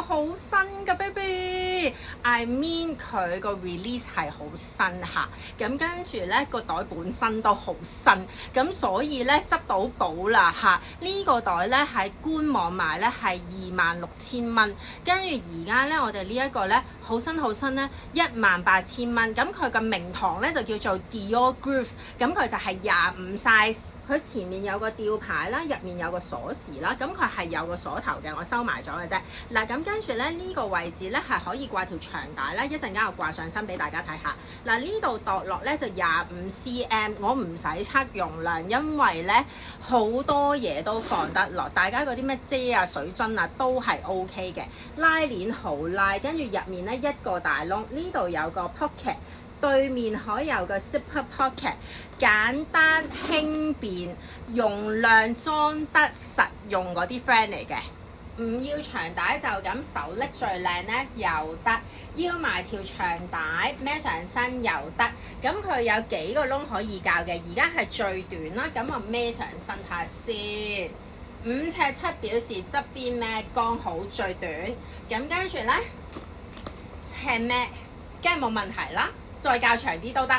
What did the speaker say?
好新㗎 baby。I mean 佢個 release 係好新嚇，咁跟住咧個袋本身都好新，咁所以咧執到寶啦嚇。呢個袋咧喺官網買咧係26,000蚊，跟住而家咧我哋呢一個咧好新好新咧18,000蚊，咁佢個名堂咧就叫做 Dior Groove，咁佢就係25 size。佢前面有個吊牌啦，入面有個鎖匙啦，咁佢係有個鎖頭嘅，我收埋咗嘅啫。嗱，咁跟住咧呢個位置咧係可以掛條長帶啦，一陣間我掛上身俾大家睇下。嗱，呢度度落咧就25cm，我唔使測容量，因為咧好多嘢都放得落，大家嗰啲咩遮啊、水樽啊都係 OK 嘅。拉鏈好拉，跟住入面咧一個大窿，呢度有個 pocket。對面可以有個 zipper pocket， 簡單輕便，容量裝得實用嗰啲 friend 嚟嘅。唔要長帶就咁手拎最靚咧又得，要埋條長帶孭上身又得。咁佢有幾個窿可以較嘅，而家係最短啦。咁我孭上身睇下先，5尺7表示側邊孭剛好最短。咁跟住咧尺孭，梗係冇問題啦。再較長啲都得。